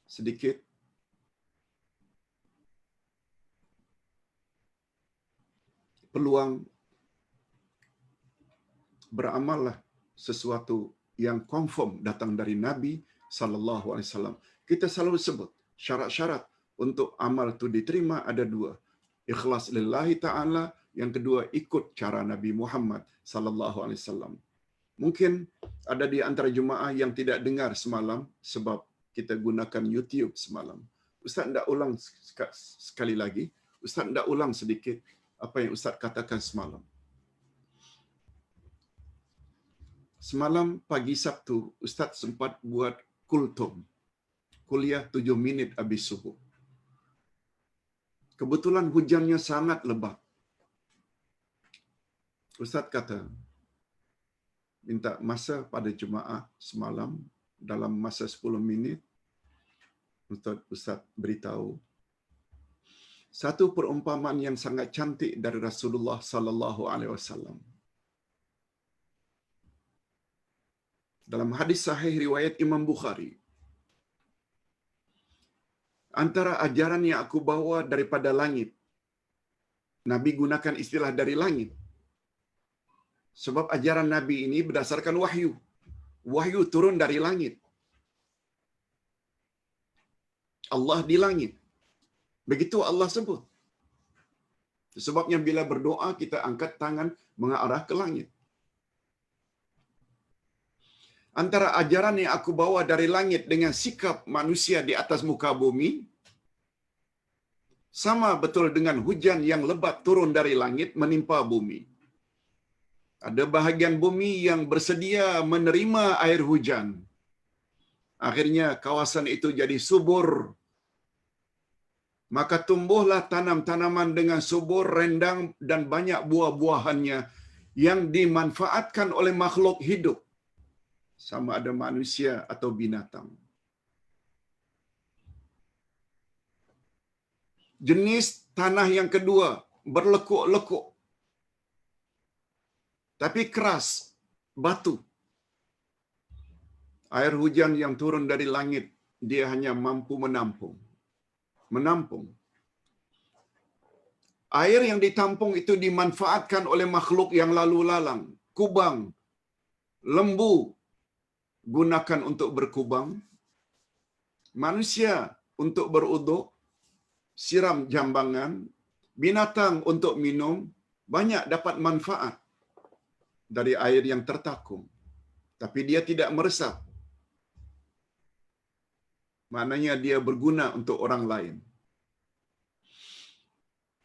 sedikit peluang, beramallah sesuatu yang confirm datang dari Nabi sallallahu alaihi wasallam. Kita selalu sebut syarat-syarat untuk amal itu diterima ada dua. Ikhlas lillahi ta'ala, yang kedua ikut cara Nabi Muhammad sallallahu alaihi wasallam. Mungkin ada di antara jemaah yang tidak dengar semalam sebab kita gunakan YouTube semalam. Ustaz hendak ulang sekali lagi. Ustaz hendak ulang sedikit apa yang Ustaz katakan semalam. Semalam pagi Sabtu, Ustaz sempat buat kultum. Kuliah 7 minit habis subuh. Kebetulan hujannya sangat lebat. Ustaz kata, minta masa pada jemaah semalam dalam masa 10 minit. Ustaz beritahu satu perumpamaan yang sangat cantik dari Rasulullah sallallahu alaihi wasallam. Dalam hadis sahih riwayat Imam Bukhari, antara ajaran yang aku bawa daripada langit, Nabi gunakan istilah dari langit. Sebab ajaran Nabi ini berdasarkan wahyu. Wahyu turun dari langit. Allah di langit. Begitu Allah sebut. Sebabnya bila berdoa, kita angkat tangan mengarah ke langit. Antara ajaran yang aku bawa dari langit dengan sikap manusia di atas muka bumi, sama betul dengan hujan yang lebat turun dari langit menimpa bumi. Ada bahagian bumi yang bersedia menerima air hujan. Akhirnya kawasan itu jadi subur. Maka tumbuhlah tanam-tanaman dengan subur, rendang dan banyak buah-buahannya yang dimanfaatkan oleh makhluk hidup. Sama ada manusia atau binatang. Jenis tanah yang kedua berlekuk-lekuk, tapi keras, batu. Air hujan yang turun dari langit, dia hanya mampu menampung. Air yang ditampung itu dimanfaatkan oleh makhluk yang lalu lalang. Kubang, lembu gunakan untuk berkubang, manusia untuk beruduk, siram jambangan, binatang untuk minum, banyak dapat manfaat dari air yang tertakum. Tapi dia tidak meresap. Maknanya dia berguna untuk orang lain.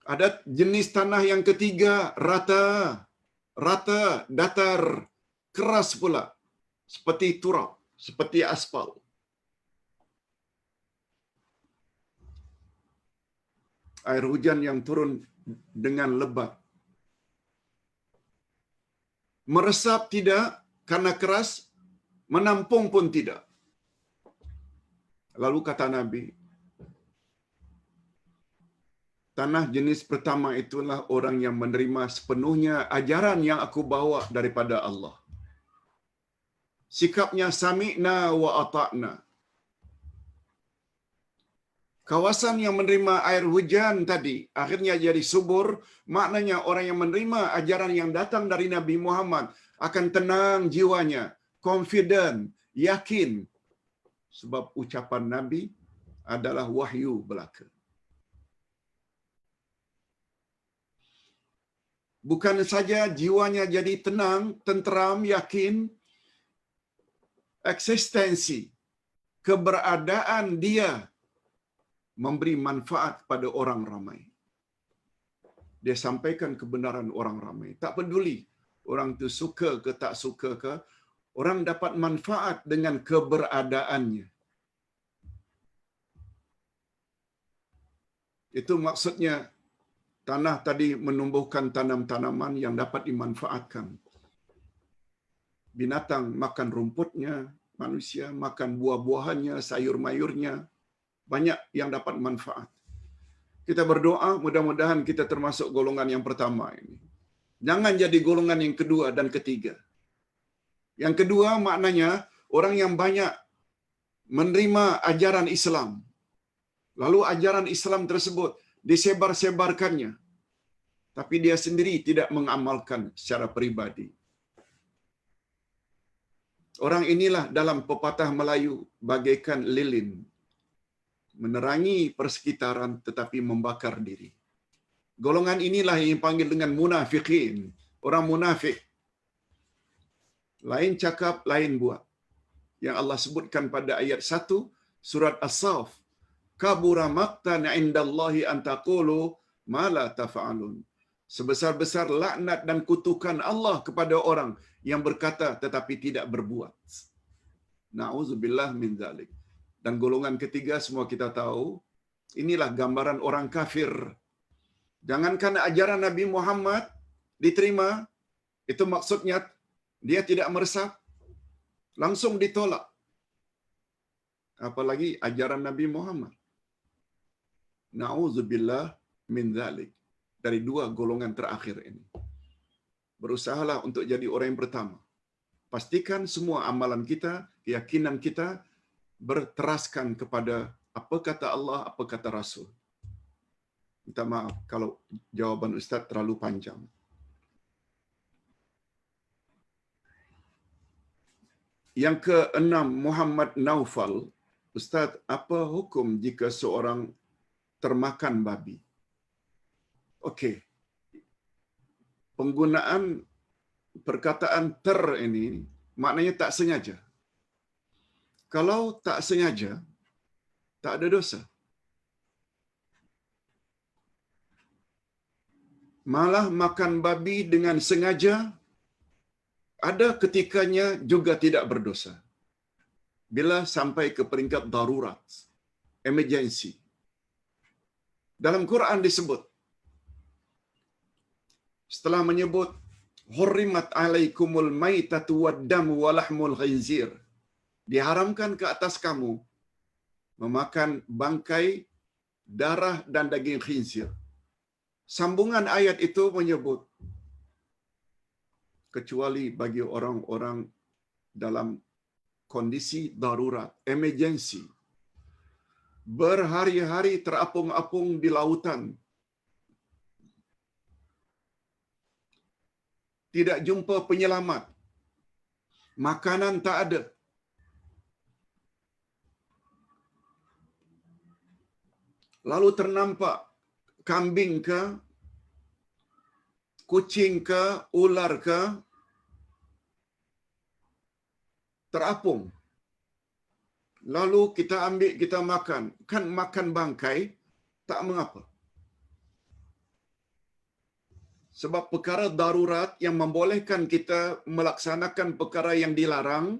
Ada jenis tanah yang ketiga, rata, datar, keras pula, seperti turab, seperti aspal. Air hujan yang turun dengan lebat. Meresap tidak karena keras, menampung pun tidak. Lalu kata Nabi, tanah jenis pertama itulah orang yang menerima sepenuhnya ajaran yang aku bawa daripada Allah. Sikapnya sami'na wa ata'na. Kawasan yang menerima air hujan tadi akhirnya jadi subur, maknanya orang yang menerima ajaran yang datang dari Nabi Muhammad akan tenang jiwanya, confident, yakin. Sebab ucapan Nabi adalah wahyu belaka. Bukan saja jiwanya jadi tenang, tenteram, yakin, eksistensi, keberadaan dia memberi manfaat kepada orang ramai. Dia sampaikan kebenaran orang ramai. Tak peduli orang itu suka ke tak suka ke, orang dapat manfaat dengan keberadaannya. Itu maksudnya tanah tadi menumbuhkan tanam-tanaman yang dapat dimanfaatkan. Binatang makan rumputnya, manusia makan buah-buahannya, sayur-mayurnya. Banyak yang dapat manfaat. Kita berdoa, mudah-mudahan kita termasuk golongan yang pertama ini. Jangan jadi golongan yang kedua dan ketiga. Yang kedua maknanya orang yang banyak menerima ajaran Islam. Lalu ajaran Islam tersebut disebar-sebarkannya. Tapi dia sendiri tidak mengamalkan secara peribadi. Orang inilah dalam pepatah Melayu bagaikan lilin. Menerangi persekitaran tetapi membakar diri. Golongan inilah yang dipanggil dengan munafikin. Orang munafik. Lain cakap, lain buat. Yang Allah sebutkan pada ayat 1 surat As-Saff. Kabura maqtan 'indallahi an taqulu ma la taf'alun. Sebesar-besar laknat dan kutukan Allah kepada orang yang berkata tetapi tidak berbuat. Na'udzubillah min dzalik. Dan golongan ketiga semua kita tahu, inilah gambaran orang kafir. Jangankan ajaran Nabi Muhammad diterima, itu maksudnya dia tidak meresap, langsung ditolak. Apalagi ajaran Nabi Muhammad. Na'udzubillah min dzalik. Dari dua golongan terakhir ini. Berusahalah untuk jadi orang yang pertama. Pastikan semua amalan kita, keyakinan kita berteraskan kepada apa kata Allah, apa kata Rasul. Minta maaf kalau jawaban Ustaz terlalu panjang. Yang keenam, Muhammad Naufal. Ustaz, apa hukum jika seorang termakan babi? Okey. Penggunaan perkataan ini maknanya tak sengaja. Kalau tak sengaja, tak ada dosa. Malah makan babi dengan sengaja, ada ketikanya juga tidak berdosa. Bila sampai ke peringkat darurat, emergency. Dalam Quran disebut, setelah menyebut hurrimat alaikumul maitatu waddamu walahmul khinzir, diharamkan ke atas kamu memakan bangkai, darah dan daging khinzir. Sambungan ayat itu menyebut kecuali bagi orang-orang dalam kondisi darurat, emergency. Berhari-hari terapung-apung di lautan. Tidak jumpa penyelamat. Makanan tak ada. Lalu ternampak kambing ke, kucing ke, ular ke, terapung. Lalu kita ambil, kita makan. Kan makan bangkai, tak mengapa. Sebab perkara darurat yang membolehkan kita melaksanakan perkara yang dilarang,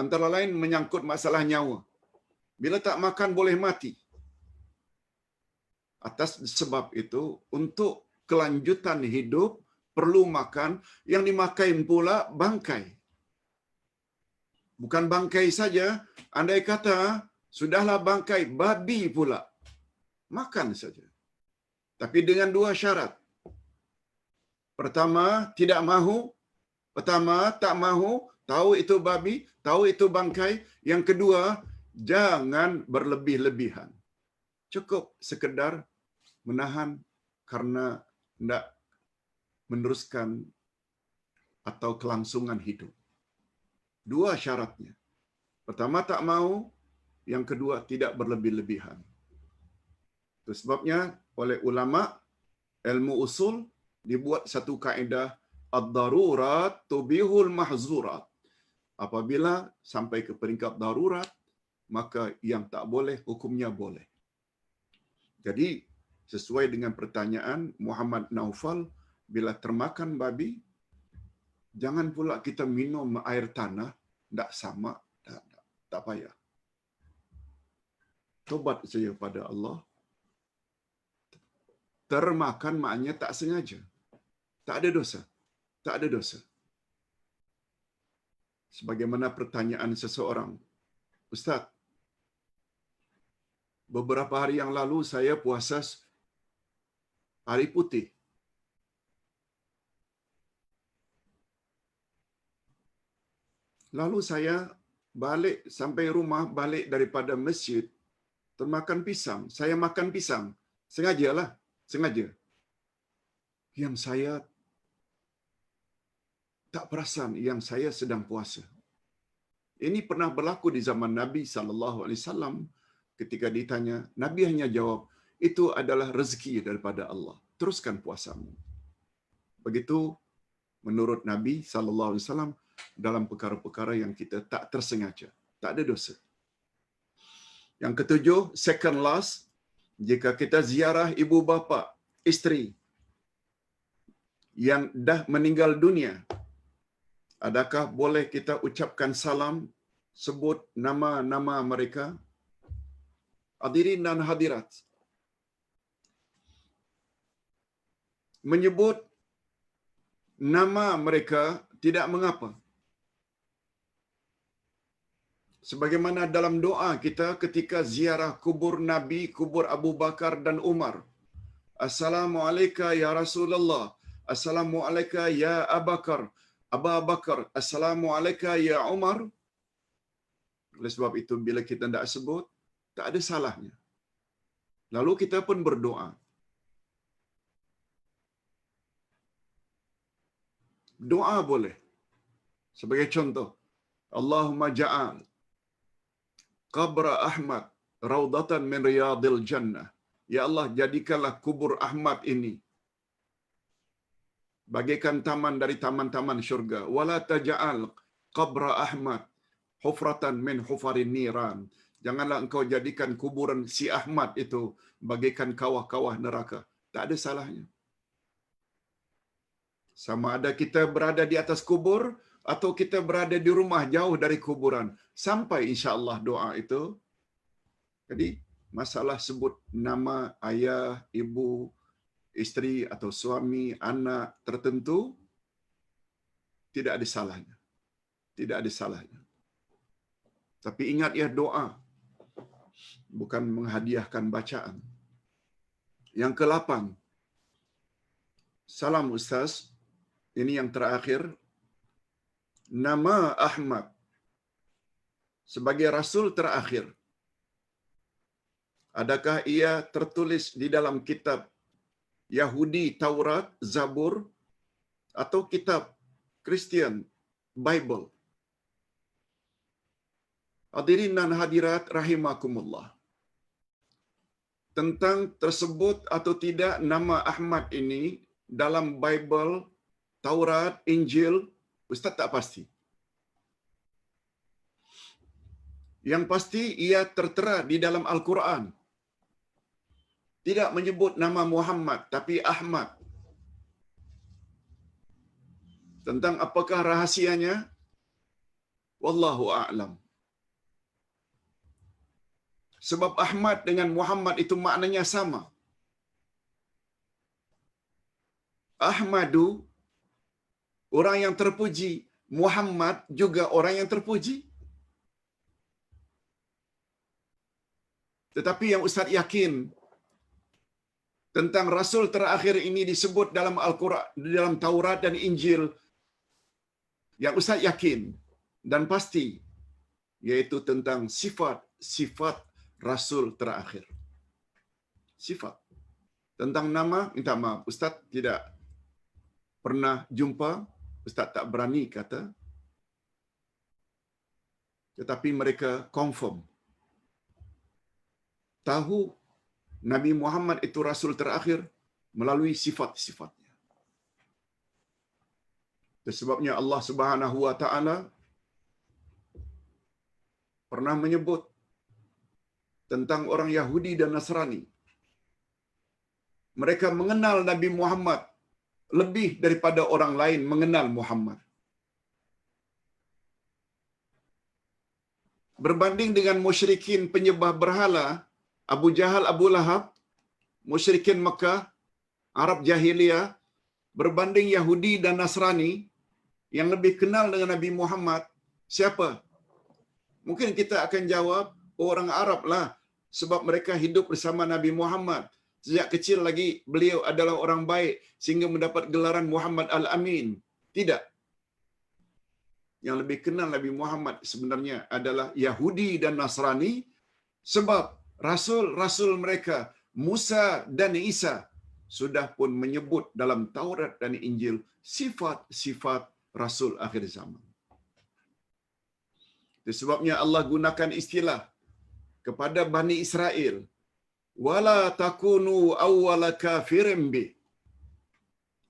antara lain menyangkut masalah nyawa. Bila tak makan boleh mati. Atas sebab itu, untuk kelanjutan hidup, perlu makan, yang dimakan pula bangkai. Bukan bangkai saja, andai kata, sudahlah bangkai, babi pula. Makan saja. Tapi dengan dua syarat. Pertama, tidak mahu. Pertama, tak mahu, tahu itu babi, tahu itu bangkai. Yang kedua, jangan berlebih-lebihan. Cukup sekedar menahan karena tidak meneruskan atau kelangsungan hidup. Dua syaratnya. Pertama, tak mahu. Yang kedua, tidak berlebih-lebihan. Itu sebabnya oleh ulama ilmu usul dibuat satu kaedah ad-darurat tubihul mahzurat. Apabila sampai ke peringkat darurat, maka yang tak boleh hukumnya boleh. Jadi sesuai dengan pertanyaan Muhammad Naufal, bila termakan babi, jangan pula kita minum air tanah, tak sama, tak payah. Tobat saja pada Allah. Termakan maknanya tak sengaja. Tak ada dosa. Tak ada dosa. Sebagaimana pertanyaan seseorang, Ustaz, beberapa hari yang lalu saya puasa hari putih. Lalu saya balik sampai rumah, balik daripada masjid, termakan pisang. Saya makan pisang. Sengajalah. Sengaja. Yang saya tak perasan yang saya sedang puasa. Ini pernah berlaku di zaman Nabi SAW. Ketika ditanya, Nabi hanya jawab, itu adalah rezeki daripada Allah. Teruskan puasamu. Begitu menurut Nabi SAW dalam perkara-perkara yang kita tak tersengaja. Tak ada dosa. Yang ketujuh, second last, jika kita ziarah ibu bapa, isteri yang dah meninggal dunia, adakah boleh kita ucapkan salam, sebut nama-nama mereka? Hadirin dan hadirat, menyebut nama mereka tidak mengapa. Sebagaimana dalam doa kita ketika ziarah kubur Nabi, kubur Abu Bakar dan Umar. Assalamualaikum ya Rasulullah. Assalamualaikum ya Abu Bakar. Assalamualaikum ya Umar. Oleh sebab itu, bila kita tidak sebut, tak ada salahnya. Lalu kita pun berdoa. Doa boleh. Sebagai contoh, Allahumma ja'al qabra Ahmad raudatan min riyadil jannah. Ya Allah, jadikanlah kubur Ahmad ini bagaikan taman dari taman-taman syurga. Wala taj'al qabra Ahmad hufratan min hufarin niran. Janganlah engkau jadikan kuburan si Ahmad itu bagaikan kawah-kawah neraka. Tak ada salahnya. Sama ada kita berada di atas kubur atau kita berada di rumah jauh dari kuburan. Sampai insya-Allah doa itu. Jadi masalah sebut nama ayah, ibu, isteri atau suami, anak tertentu tidak ada salahnya. Tidak ada salahnya. Tapi ingat ya, doa bukan menghadiahkan bacaan. Yang ke-8. Salam Ustaz. Ini yang terakhir. Nama Ahmad sebagai rasul terakhir? Adakah ia tertulis di dalam kitab Yahudi, Taurat, Zabur, atau kitab Kristian, Bible? Hadirin dan hadirat rahimakumullah. Tentang tersebut atau tidak nama Ahmad ini dalam Bible, Taurat, Injil, Ustaz tak pasti. Yang pasti ia tertera di dalam Al-Quran. Tidak menyebut nama Muhammad, tapi Ahmad. Tentang apakah rahasianya? Wallahu a'lam. Sebab Ahmad dengan Muhammad itu maknanya sama. Ahmadu, orang yang terpuji. Muhammad juga orang yang terpuji. Tetapi yang Ustaz yakin tentang Rasul terakhir ini disebut dalam Al-Quran, dalam Taurat dan Injil, yang Ustaz yakin dan pasti, yaitu tentang sifat Rasul terakhir. Sifat. Tentang nama, minta maaf, Ustaz tidak pernah jumpa, Ustaz tak berani kata, tetapi mereka confirm. Tahu Nabi Muhammad itu Rasul terakhir melalui sifat-sifatnya. Sebabnya Allah Subhanahu wa Ta'ala pernah menyebut tentang orang Yahudi dan Nasrani. Mereka mengenal Nabi Muhammad lebih daripada orang lain mengenal Muhammad. Berbanding dengan musyrikin penyembah berhala, Abu Jahal, Abu Lahab, musyrikin Mekah, Arab Jahiliyah, berbanding Yahudi dan Nasrani, yang lebih kenal dengan Nabi Muhammad, siapa? Mungkin kita akan jawab, orang Arab lah, sebab mereka hidup bersama Nabi Muhammad. Sejak kecil lagi, beliau adalah orang baik, sehingga mendapat gelaran Muhammad Al-Amin. Tidak. Yang lebih kenal Nabi Muhammad sebenarnya adalah Yahudi dan Nasrani, sebab rasul-rasul mereka, Musa dan Isa, sudah pun menyebut dalam Taurat dan Injil sifat-sifat Rasul akhir zaman. Itu sebabnya Allah gunakan istilah kepada Bani Israel, wala takunu awwala kafirin bi.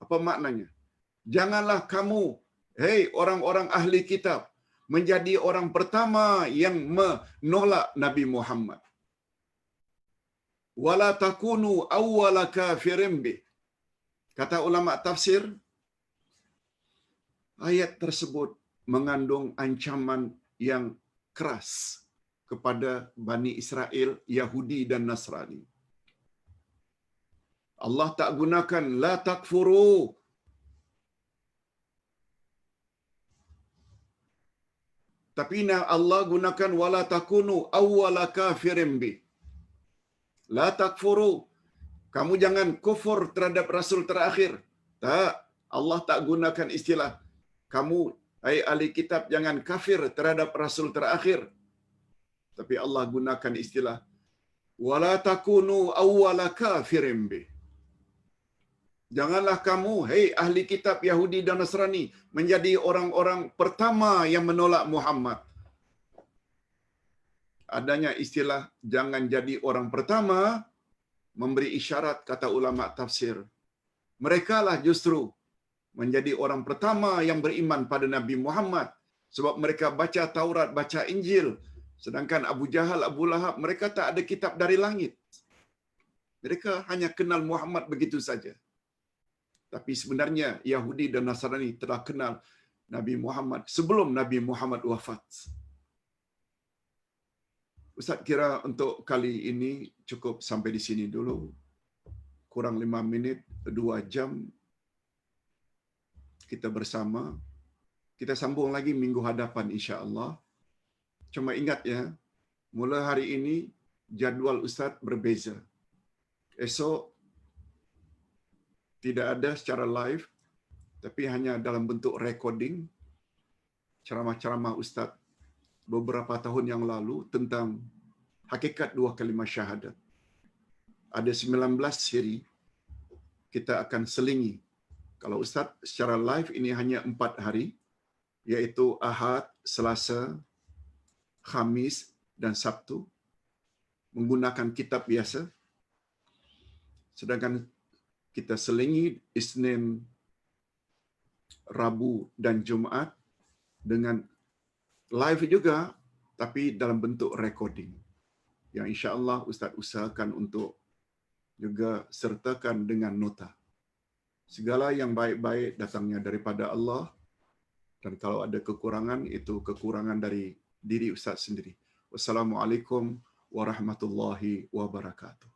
Apa maknanya? Janganlah kamu, hei orang-orang ahli kitab, menjadi orang pertama yang menolak Nabi Muhammad. Wala takunu awwala kafirin bi. Kata ulama tafsir, ayat tersebut mengandung ancaman yang keras kepada Bani Israel, Yahudi dan Nasrani. Allah tak gunakan la takfuru. Tapi Allah gunakan wala takunu awwala kafirin bi. La takfuru. Kamu jangan kufur terhadap Rasul terakhir. Tak. Allah tak gunakan istilah kamu, hai ahli kitab, jangan kafir terhadap Rasul terakhir. Tapi Allah gunakan istilah wala takunu awwala kafirin bi. Janganlah kamu, hei ahli kitab Yahudi dan Nasrani, menjadi orang-orang pertama yang menolak Muhammad. Adanya istilah jangan jadi orang pertama memberi isyarat, kata ulama tafsir, mereka lah justru menjadi orang pertama yang beriman pada Nabi Muhammad, sebab mereka baca Taurat, baca Injil. Sedangkan Abu Jahal, Abu Lahab, mereka tak ada kitab dari langit. Mereka hanya kenal Muhammad begitu saja. Tapi sebenarnya Yahudi dan Nasrani telah kenal Nabi Muhammad sebelum Nabi Muhammad wafat. Ustaz kira untuk kali ini cukup sampai di sini dulu. Kurang 5 minit, 2 jam kita bersama. Kita sambung lagi minggu hadapan insya-Allah. Cuma ingat ya, mula hari ini jadual Ustaz berbeza. Esok tidak ada secara live, tapi hanya dalam bentuk recording ceramah-ceramah Ustaz beberapa tahun yang lalu tentang hakikat dua kalimah syahadat. Ada 19 siri kita akan selingi. Kalau Ustaz secara live ini hanya 4 hari, iaitu Ahad, Selasa, Khamis, dan Sabtu, menggunakan kitab biasa. Sedangkan kita selingi Isnin, Rabu, dan Jumaat dengan live juga, tapi dalam bentuk recording. Yang insya-Allah Ustaz usahakan untuk juga sertakan dengan nota. Segala yang baik-baik datangnya daripada Allah, dan kalau ada kekurangan, itu kekurangan dari diri Ustaz sendiri. Wassalamualaikum warahmatullahi wabarakatuh.